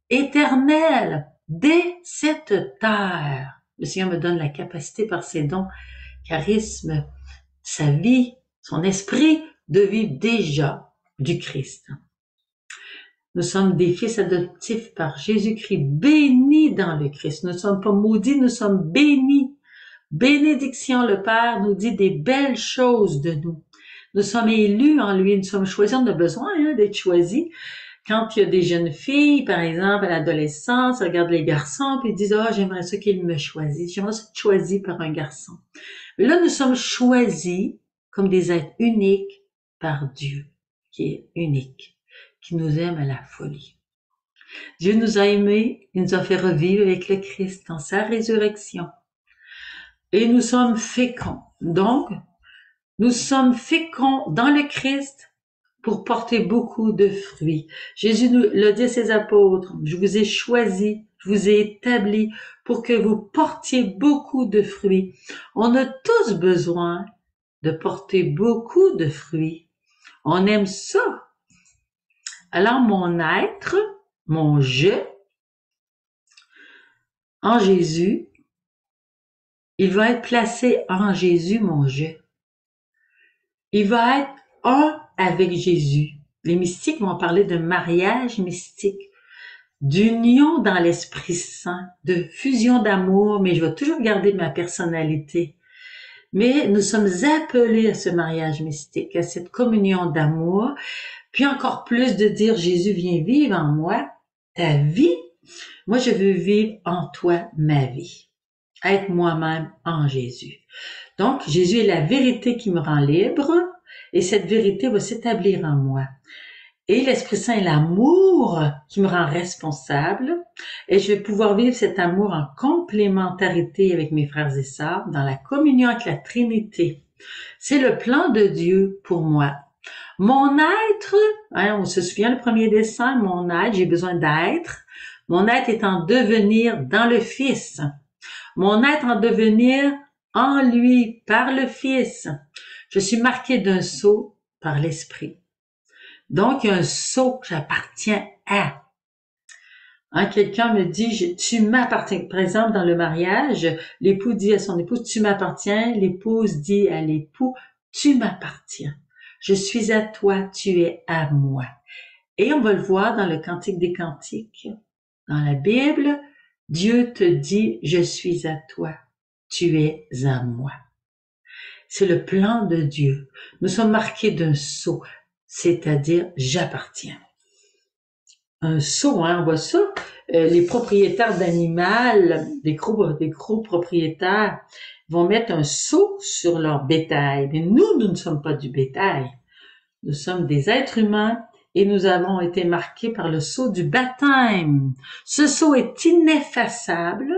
éternelle, dès cette terre. Le Seigneur me donne la capacité par ses dons, charisme, sa vie, son esprit, de vivre déjà du Christ. Nous sommes des fils adoptifs par Jésus-Christ, bénis dans le Christ. Nous ne sommes pas maudits, nous sommes bénis. Bénédiction, le Père nous dit des belles choses de nous. Nous sommes élus en lui, nous sommes choisis, on a besoin d'être choisis. Quand il y a des jeunes filles, par exemple, à l'adolescence, elles regardent les garçons puis ils disent « Ah, j'aimerais ça qu'ils me choisissent, j'aimerais ça être choisi par un garçon. » Mais là, nous sommes choisis comme des êtres uniques par Dieu, qui est unique, qui nous aime à la folie. Dieu nous a aimés, il nous a fait revivre avec le Christ dans sa résurrection. Et nous sommes féconds. Donc, nous sommes féconds dans le Christ pour porter beaucoup de fruits. Jésus nous l'a dit à ses apôtres, je vous ai choisis, je vous ai établis pour que vous portiez beaucoup de fruits. On a tous besoin de porter beaucoup de fruits. On aime ça. Alors mon être, mon je, en Jésus, il va être placé en Jésus, mon je. Il va être un avec Jésus. Les mystiques vont parler de mariage mystique, d'union dans l'Esprit Saint, de fusion d'amour, mais je vais toujours garder ma personnalité. Mais nous sommes appelés à ce mariage mystique, à cette communion d'amour, puis encore plus de dire Jésus vient vivre en moi ta vie. Moi, je veux vivre en toi ma vie, être moi-même en Jésus. Donc, Jésus est la vérité qui me rend libre et cette vérité va s'établir en moi. Et l'Esprit Saint est l'amour qui me rend responsable et je vais pouvoir vivre cet amour en complémentarité avec mes frères et sœurs dans la communion avec la Trinité. C'est le plan de Dieu pour moi. Mon être, on se souvient le 1er décembre, mon être, j'ai besoin d'être. Mon être est en devenir dans le Fils. Mon être en devenir en lui, par le Fils. Je suis marqué d'un sceau par l'Esprit. Donc, il y a un sceau que j'appartiens à. Quelqu'un me dit, tu m'appartiens. Par exemple, dans le mariage, l'époux dit à son épouse, tu m'appartiens. L'épouse dit à l'époux, tu m'appartiens. Je suis à toi, tu es à moi. Et on va le voir dans le Cantique des Cantiques. Dans la Bible, Dieu te dit, je suis à toi, tu es à moi. C'est le plan de Dieu. Nous sommes marqués d'un sceau, c'est-à-dire j'appartiens. Un sceau, on voit ça. Les propriétaires d'animal, des gros propriétaires, vont mettre un sceau sur leur bétail. Mais nous ne sommes pas du bétail. Nous sommes des êtres humains et nous avons été marqués par le sceau du baptême. Ce sceau est ineffaçable.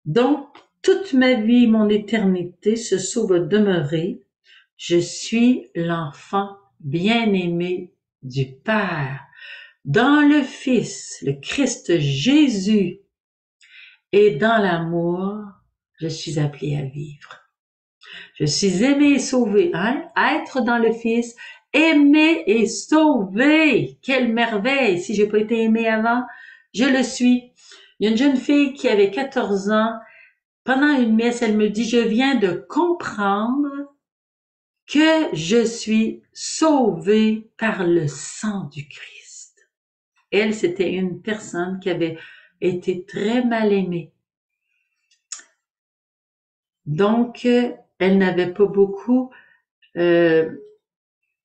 Donc, toute ma vie, mon éternité, ce sceau va demeurer. Je suis l'enfant bien-aimé du Père. Dans le Fils, le Christ Jésus, et dans l'amour, je suis appelé à vivre. Je suis aimé et sauvé, hein? Être dans le Fils, aimé et sauvé. Quelle merveille! Si j'ai pas été aimé avant, je le suis. Il y a une jeune fille qui avait 14 ans. Pendant une messe, elle me dit, je viens de comprendre que je suis sauvée par le sang du Christ. Elle, c'était une personne qui avait été très mal aimée. Donc, elle n'avait pas beaucoup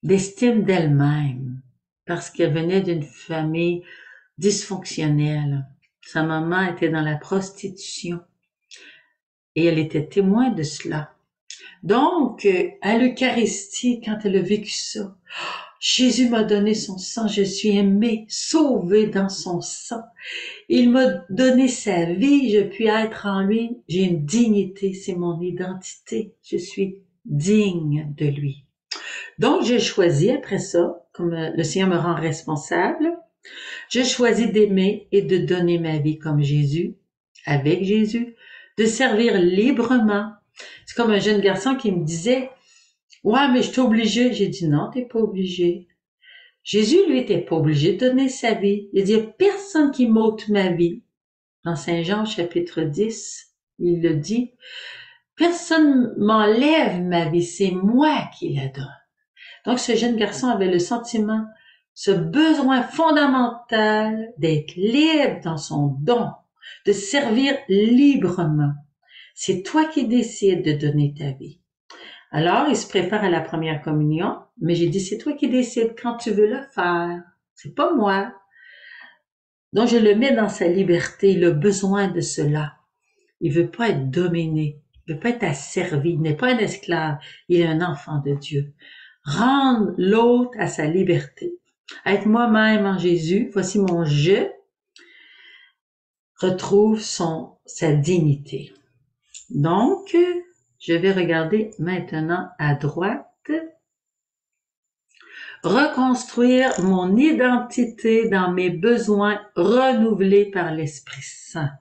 d'estime d'elle-même parce qu'elle venait d'une famille dysfonctionnelle. Sa maman était dans la prostitution et elle était témoin de cela. Donc, à l'Eucharistie, quand elle a vécu ça, Jésus m'a donné son sang, je suis aimée, sauvée dans son sang. Il m'a donné sa vie, je puis être en lui, j'ai une dignité, c'est mon identité, je suis digne de lui. Donc, j'ai choisi après ça, comme le Seigneur me rend responsable, j'ai choisi d'aimer et de donner ma vie comme Jésus, avec Jésus, de servir librement. C'est comme un jeune garçon qui me disait, ouais, mais je suis obligé. J'ai dit, non, t'es pas obligé. Jésus, lui, était pas obligé de donner sa vie. Il dit, il y a personne qui m'ôte ma vie. Dans Saint Jean, chapitre 10, il le dit, personne m'enlève ma vie, c'est moi qui la donne. Donc, ce jeune garçon avait le sentiment, ce besoin fondamental d'être libre dans son don, de servir librement. C'est toi qui décides de donner ta vie. Alors, il se prépare à la première communion, mais j'ai dit, c'est toi qui décides quand tu veux le faire. C'est pas moi. Donc, je le mets dans sa liberté, il a besoin de cela. Il veut pas être dominé, il veut pas être asservi, il n'est pas un esclave, il est un enfant de Dieu. Rendre l'autre à sa liberté. Être moi-même en Jésus, voici mon je, retrouve sa dignité. Donc, je vais regarder maintenant à droite. Reconstruire mon identité dans mes besoins renouvelés par l'Esprit Saint.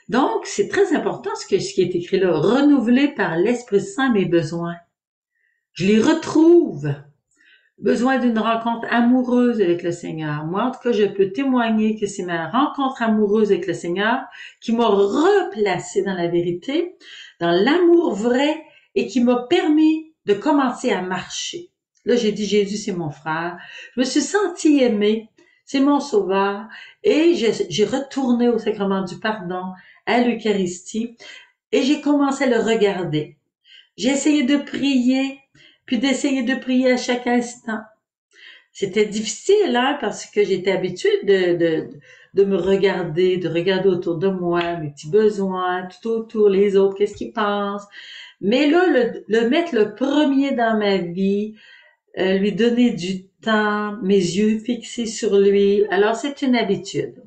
Donc, c'est très important ce qui est écrit là. Renouveler par l'Esprit Saint mes besoins. Je les retrouve. Besoin d'une rencontre amoureuse avec le Seigneur. Moi, en tout cas, je peux témoigner que c'est ma rencontre amoureuse avec le Seigneur qui m'a replacé dans la vérité, dans l'amour vrai et qui m'a permis de commencer à marcher. Là, j'ai dit, Jésus, c'est mon frère. Je me suis sentie aimée. C'est mon sauveur. Et j'ai retourné au sacrement du pardon, à l'Eucharistie, et j'ai commencé à le regarder. J'ai essayé de prier, puis d'essayer de prier à chaque instant. C'était difficile, hein, parce que j'étais habituée de me regarder, de regarder autour de moi, mes petits besoins, tout autour, les autres, qu'est-ce qu'ils pensent. Mais là, le mettre le premier dans ma vie, lui donner du temps, mes yeux fixés sur lui. Alors, c'est une habitude.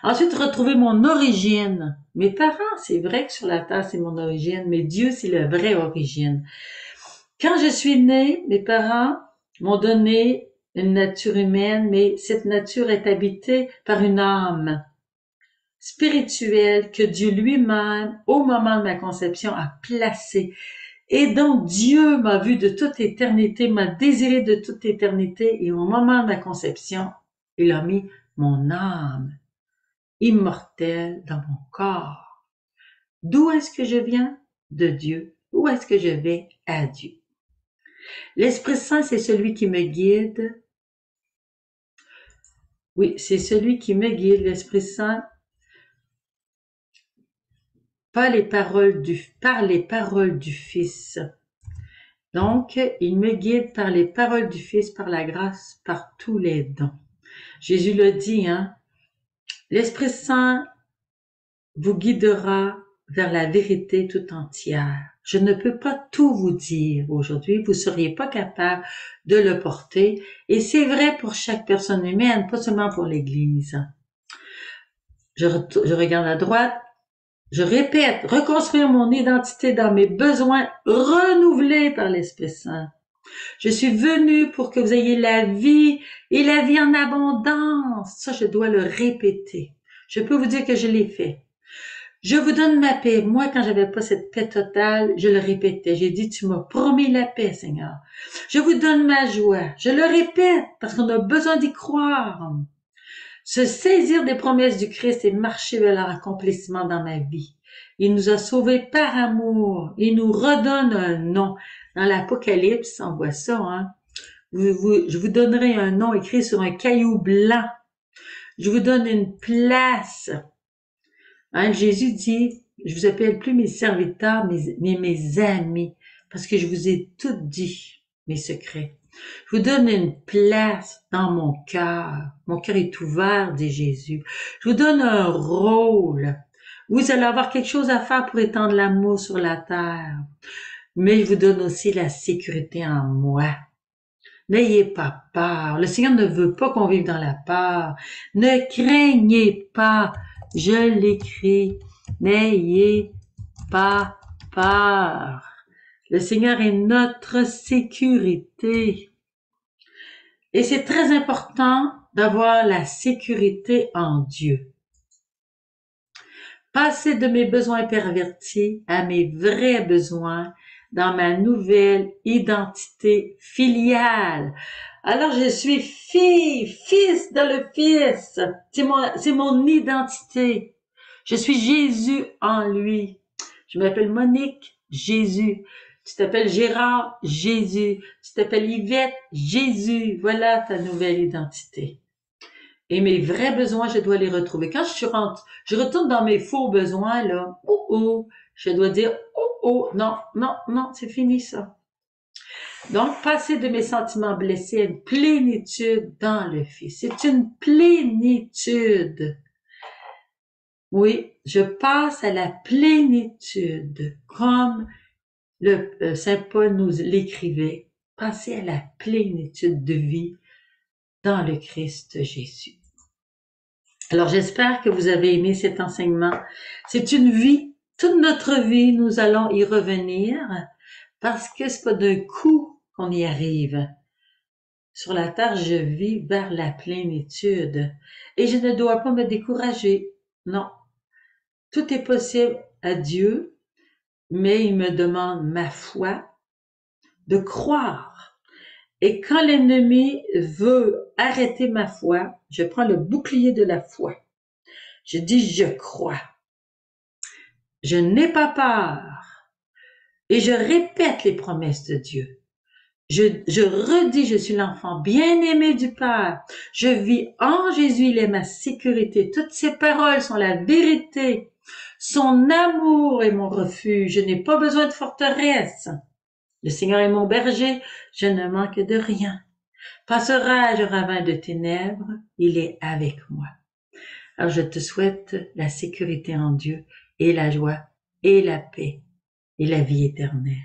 Ensuite, retrouver mon origine. Mes parents, c'est vrai que sur la terre, c'est mon origine, mais Dieu, c'est la vraie origine. Quand je suis née, mes parents m'ont donné une nature humaine, mais cette nature est habitée par une âme spirituelle que Dieu lui-même, au moment de ma conception, a placée. Et donc Dieu m'a vu de toute éternité, m'a désiré de toute éternité, et au moment de ma conception, il a mis mon âme immortelle dans mon corps. D'où est-ce que je viens? De Dieu. Où est-ce que je vais? À Dieu. L'Esprit Saint, c'est celui qui me guide. Oui, c'est celui qui me guide, l'Esprit Saint, par les paroles du Fils. Donc, il me guide par les paroles du Fils, par la grâce, par tous les dons. Jésus le dit, hein, l'Esprit Saint vous guidera vers la vérité tout entière. Je ne peux pas tout vous dire aujourd'hui, vous seriez pas capable de le porter, et c'est vrai pour chaque personne humaine, pas seulement pour l'Église. Je regarde à droite, je répète, reconstruire mon identité dans mes besoins renouvelés par l'Esprit Saint. Je suis venue pour que vous ayez la vie et la vie en abondance. Ça, je dois le répéter. Je peux vous dire que je l'ai fait. Je vous donne ma paix. Moi, quand j'avais pas cette paix totale, je le répétais. J'ai dit, tu m'as promis la paix, Seigneur. Je vous donne ma joie. Je le répète parce qu'on a besoin d'y croire. Se saisir des promesses du Christ et marcher vers leur accomplissement dans ma vie. Il nous a sauvés par amour. Il nous redonne un nom. Dans l'Apocalypse, on voit ça, hein. Je vous donnerai un nom écrit sur un caillou blanc. Je vous donne une place. Hein, Jésus dit, je vous appelle plus mes serviteurs, mais mes amis, parce que je vous ai tout dit, mes secrets. Je vous donne une place dans mon cœur. Mon cœur est ouvert, dit Jésus. Je vous donne un rôle. Vous allez avoir quelque chose à faire pour étendre l'amour sur la terre. Mais je vous donne aussi la sécurité en moi. N'ayez pas peur. Le Seigneur ne veut pas qu'on vive dans la peur. Ne craignez pas. Je l'écris. N'ayez pas peur. Le Seigneur est notre sécurité. Et c'est très important d'avoir la sécurité en Dieu. Passer de mes besoins pervertis à mes vrais besoins dans ma nouvelle identité filiale. Alors je suis fille, fils dans le Fils. C'est mon identité. Je suis Jésus en lui. Je m'appelle Monique, Jésus. Tu t'appelles Gérard, Jésus. Tu t'appelles Yvette, Jésus. Voilà ta nouvelle identité. Et mes vrais besoins, je dois les retrouver. Quand je retourne dans mes faux besoins, là, je dois dire, non, non, non, c'est fini ça. Donc, passer de mes sentiments blessés à une plénitude dans le Fils. C'est une plénitude. Oui, je passe à la plénitude, comme le Saint Paul nous l'écrivait. Passer à la plénitude de vie dans le Christ Jésus. Alors, j'espère que vous avez aimé cet enseignement. C'est une vie, toute notre vie, nous allons y revenir parce que c'est pas d'un coup qu'on y arrive. Sur la terre, je vis vers la plénitude et je ne dois pas me décourager. Non. Tout est possible à Dieu, mais il me demande ma foi, de croire. Et quand l'ennemi veut arrêter ma foi, je prends le bouclier de la foi. Je dis, je crois. Je n'ai pas peur. Et je répète les promesses de Dieu. Je redis, je suis l'enfant bien-aimé du Père. Je vis en Jésus, il est ma sécurité. Toutes ses paroles sont la vérité. Son amour est mon refuge. Je n'ai pas besoin de forteresse. Le Seigneur est mon berger. Je ne manque de rien. Passerai-je au ravin de ténèbres, il est avec moi. Alors je te souhaite la sécurité en Dieu et la joie et la paix et la vie éternelle.